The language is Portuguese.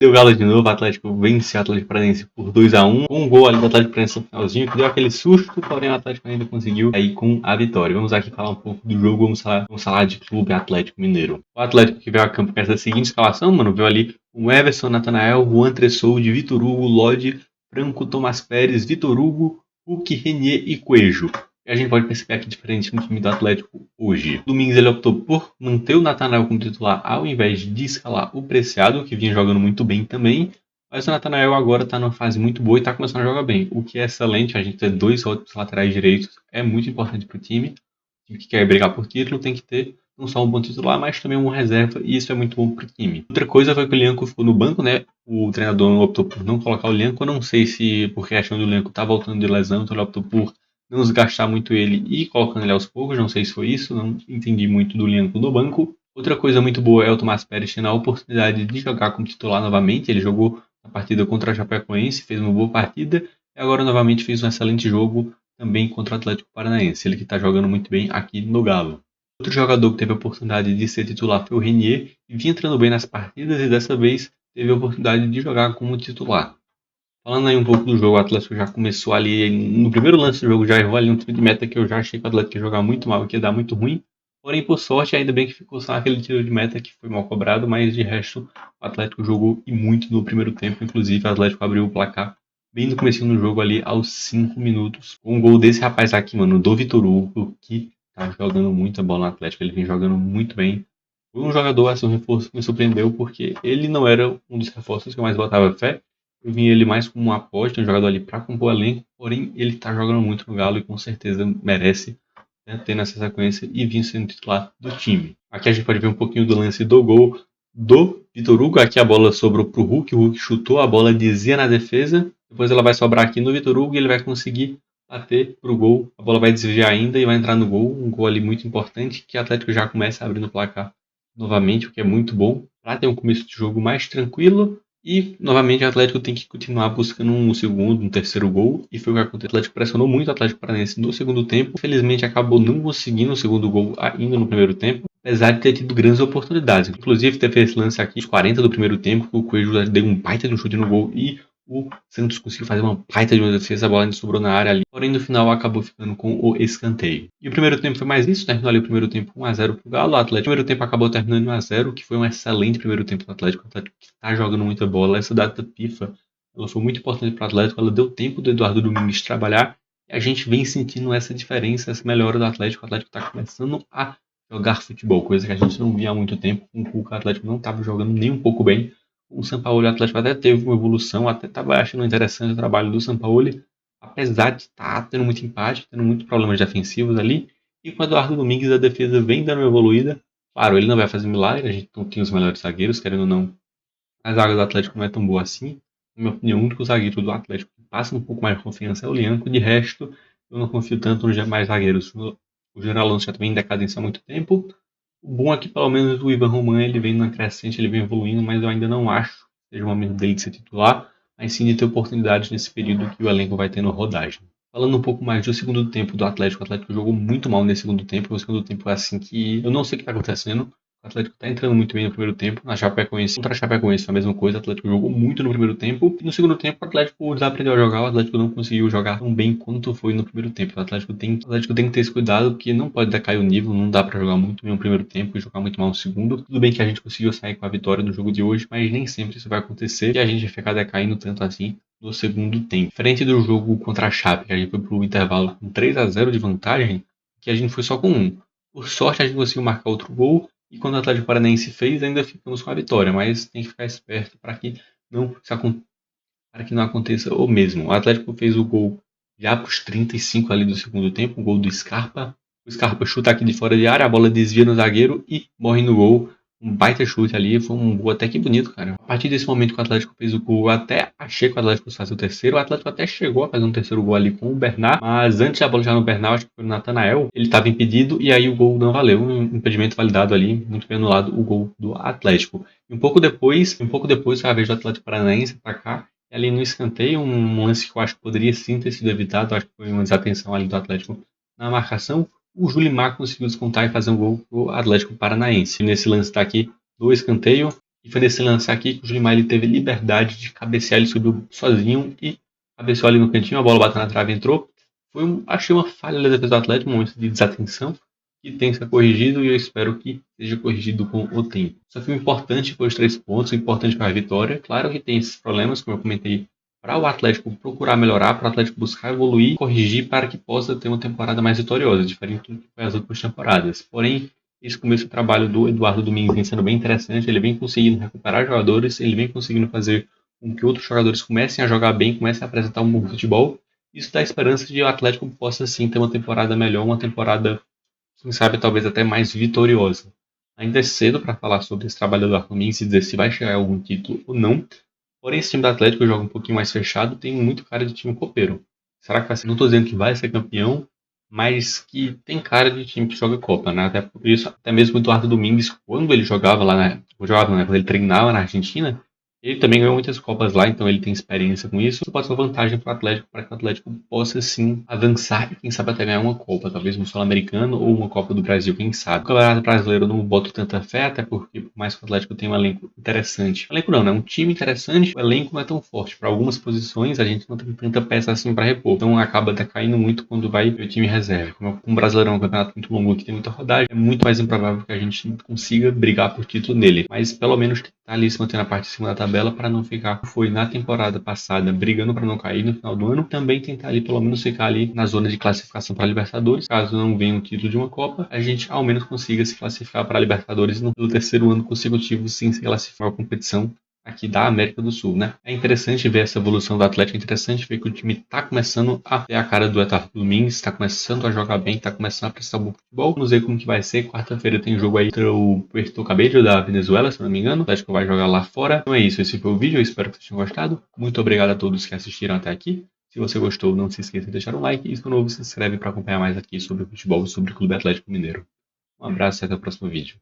Deu galo de novo, o Atlético vence o Atlético Paranaense por 2-1. Um gol ali do Atlético Paranaense no finalzinho, que deu aquele susto, porém o Atlético ainda conseguiu aí com a vitória. Vamos aqui falar um pouco do jogo, vamos falar de Clube Atlético Mineiro. O Atlético que veio a campo com essa seguinte escalação, mano, veio ali o Everson, Natanael, Juan Tressolde, Vitor Hugo, Lodi, Franco, Tomás Pérez, Vitor Hugo, Hulk, Renier e Coelho. E a gente pode perceber aqui diferente no time do Atlético hoje. Domingos ele optou por manter o Natanael como titular ao invés de escalar o Preciado, que vinha jogando muito bem também. Mas o Natanael agora está numa fase muito boa e está começando a jogar bem, o que é excelente. A gente ter dois ótimos laterais direitos é muito importante para o time. O time que quer brigar por título tem que ter não só um bom titular, mas também um reserva, e isso é muito bom para o time. Outra coisa foi que o Lianco ficou no banco, né? O treinador optou por não colocar o Lianco. Eu não sei se porque achando que o Lianco tá voltando de lesão, então ele optou por não desgastar muito ele e colocando ele aos poucos. Não sei se foi isso, não entendi muito do Lianco no banco. Outra coisa muito boa é o Tomás Pérez tendo a oportunidade de jogar como titular novamente. Ele jogou a partida contra a Chapecoense, fez uma boa partida e agora novamente fez um excelente jogo também contra o Atlético Paranaense. Ele que está jogando muito bem aqui no Galo. Outro jogador que teve a oportunidade de ser titular foi o Renier, que vinha entrando bem nas partidas e dessa vez teve a oportunidade de jogar como titular. Falando aí um pouco do jogo, o Atlético já começou ali, no primeiro lance do jogo já errou ali um tiro de meta que eu já achei que o Atlético ia jogar muito mal, que ia dar muito ruim. Porém, por sorte, ainda bem que ficou só aquele tiro de meta que foi mal cobrado, mas de resto, o Atlético jogou e muito no primeiro tempo. Inclusive, o Atlético abriu o placar bem no começo do jogo ali, aos 5 minutos. Com um gol desse rapaz aqui, mano, do Vitor Hugo, que tá jogando muita bola no Atlético, ele vem jogando muito bem. Foi um jogador, assim, um reforço que me surpreendeu, porque ele não era um dos reforços que eu mais botava fé. Eu vi ele mais como um aposta, um jogador ali para compor o elenco, porém ele tá jogando muito no Galo e com certeza merece, né, ter nessa sequência e vir sendo titular do time. Aqui a gente pode ver um pouquinho do lance do gol do Vitor Hugo. Aqui a bola sobrou pro Hulk, o Hulk chutou, a bola dizia na defesa, depois ela vai sobrar aqui no Vitor Hugo e ele vai conseguir bater pro gol, a bola vai desviar ainda e vai entrar no gol, um gol ali muito importante, que o Atlético já começa abrindo o placar novamente, o que é muito bom, para ter um começo de jogo mais tranquilo. E, novamente, o Atlético tem que continuar buscando um segundo, um terceiro gol. E foi o que aconteceu. O Atlético pressionou muito o Atlético Paranaense no segundo tempo. Infelizmente, acabou não conseguindo o segundo gol ainda no primeiro tempo, apesar de ter tido grandes oportunidades. Inclusive, teve esse lance aqui, os 40 do primeiro tempo, que o Coelho deu um baita de um chute no gol e o Santos conseguiu fazer uma baita de uma defesa, a bola ainda sobrou na área ali. Porém, no final, acabou ficando com o escanteio. E o primeiro tempo foi mais isso, terminou ali o primeiro tempo 1-0 pro Galo. O Atlético, o primeiro tempo acabou terminando 1-0, que foi um excelente primeiro tempo do Atlético. O Atlético que tá jogando muita bola. Essa data FIFA, ela foi muito importante para o Atlético, ela deu tempo do Eduardo Domingues trabalhar, e a gente vem sentindo essa diferença, essa melhora do Atlético. O Atlético está começando a jogar futebol, coisa que a gente não via há muito tempo. Com o Cuca, o Atlético não estava jogando nem um pouco bem. O Sampaoli, o Atlético até teve uma evolução, até estava achando interessante o trabalho do Sampaoli, apesar de estar tendo muito empate, tendo muitos problemas defensivos ali. E com o Eduardo Domingues a defesa vem dando uma evoluída. Claro, ele não vai fazer milagre, a gente não tem os melhores zagueiros, querendo ou não. A zaga do Atlético não é tão boa assim. Na minha opinião, o único zagueiro do Atlético que passa um pouco mais de confiança é o Lianco. De resto, eu não confio tanto nos demais zagueiros. O Júnior Alonso já vem em decadência há muito tempo. O bom é que pelo menos o Ivan Roman ele vem na crescente, ele vem evoluindo, mas eu ainda não acho que seja o momento dele de ser titular, mas sim de ter oportunidades nesse período que o elenco vai tendo rodagem. Falando um pouco mais do segundo tempo do Atlético, o Atlético jogou muito mal nesse segundo tempo. O segundo tempo é assim que eu não sei o que está acontecendo. O Atlético está entrando muito bem no primeiro tempo. Na Chapecoense, contra a Chapecoense foi a mesma coisa. O Atlético jogou muito no primeiro tempo. E no segundo tempo, o Atlético desaprendeu a jogar. O Atlético não conseguiu jogar tão bem quanto foi no primeiro tempo. O Atlético tem que ter esse cuidado, porque não pode decair o nível. Não dá para jogar muito bem no primeiro tempo e jogar muito mal no segundo. Tudo bem que a gente conseguiu sair com a vitória no jogo de hoje, mas nem sempre isso vai acontecer. E a gente vai ficar decaindo tanto assim no segundo tempo. Frente do jogo contra a Chape, que a gente foi pro intervalo com 3-0 de vantagem, que a gente foi só com um. Por sorte, a gente conseguiu marcar outro gol. E quando o Atlético Paranaense fez, ainda ficamos com a vitória, mas tem que ficar esperto para que não aconteça o mesmo. O Atlético fez o gol já para os 35 ali do segundo tempo, o gol do Scarpa. O Scarpa chuta aqui de fora de área, a bola desvia no zagueiro e morre no gol. Um baita chute ali, foi um gol até que bonito, cara. A partir desse momento que o Atlético fez o gol, eu até achei que o Atlético fosse fazer o terceiro. O Atlético até chegou a fazer um terceiro gol ali com o Bernard, mas antes da bola já no Bernard, acho que foi o Natanael, ele estava impedido e aí o gol não valeu. Um impedimento validado ali, muito bem anulado o gol do Atlético. E um pouco depois foi a vez do Atlético Paranaense atacar. E ali no escanteio, um lance que eu acho que poderia sim ter sido evitado, acho que foi uma desatenção ali do Atlético na marcação. O Julimar conseguiu descontar e fazer um gol pro Atlético Paranaense. Nesse lance está aqui do escanteio, E foi nesse lance aqui que o Julimar ele teve liberdade de cabecear, ele subiu sozinho e cabeceou ali no cantinho, a bola bateu na trave e entrou. Achei uma falha da defesa do Atlético, um momento de desatenção, que tem que ser corrigido e eu espero que seja corrigido com o tempo. Só que o importante foi os 3 pontos, o importante foi a vitória. Claro que tem esses problemas, como eu comentei, para o Atlético procurar melhorar, para o Atlético buscar evoluir, corrigir para que possa ter uma temporada mais vitoriosa, diferente do que foi as últimas temporadas. Porém, esse começo do trabalho do Eduardo Domingues vem sendo bem interessante, ele vem conseguindo recuperar jogadores, ele vem conseguindo fazer com que outros jogadores comecem a jogar bem, comecem a apresentar um bom futebol. Isso dá esperança de que o Atlético possa sim ter uma temporada melhor, uma temporada, quem sabe, talvez até mais vitoriosa. Ainda é cedo para falar sobre esse trabalho do Eduardo Domingues e dizer se vai chegar a algum título ou não. Porém, esse time do Atlético joga um pouquinho mais fechado, tem muito cara de time copeiro. Será que vai ser? Não estou dizendo que vai ser campeão, mas que tem cara de time que joga Copa, né? Até por isso, até mesmo o Eduardo Domingues, quando ele jogava lá quando ele treinava na Argentina, ele também ganhou muitas Copas lá, então ele tem experiência com isso. Isso pode ser uma vantagem para o Atlético, para que o Atlético possa sim avançar e quem sabe até ganhar uma Copa, talvez um Sul-Americano ou uma Copa do Brasil, quem sabe. O Campeonato Brasileiro eu não boto tanta fé, até porque por mais que o Atlético tenha um elenco interessante. Elenco não, né? Um time interessante, o elenco não é tão forte. Para algumas posições a gente não tem tanta peça assim para repor. Então acaba decaindo muito quando vai o time reserva. Como o Brasileirão é um campeonato muito longo que tem muita rodagem, é muito mais improvável que a gente consiga brigar por título nele. Mas pelo menos tá ali se manter na parte de cima da tabela para não ficar como foi na temporada passada brigando para não cair no final do ano. Também tentar ali pelo menos ficar ali na zona de classificação para a Libertadores. Caso não venha o título de uma Copa, a gente ao menos consiga se classificar para a Libertadores no terceiro ano consecutivo sem se classificar a competição aqui da América do Sul, né? É interessante ver essa evolução do Atlético, é interessante ver que o time tá começando a ter a cara do Eduardo Domingues, tá começando a jogar bem, tá começando a prestar bom futebol. Vamos ver como que vai ser. Quarta-feira tem jogo aí contra o Puerto Cabello da Venezuela, se não me engano. O Atlético vai jogar lá fora. Então é isso, esse foi o vídeo, eu espero que vocês tenham gostado. Muito obrigado a todos que assistiram até aqui. Se você gostou, não se esqueça de deixar um like e se for novo, se inscreve para acompanhar mais aqui sobre o futebol e sobre o Clube Atlético Mineiro. Um abraço e até o próximo vídeo.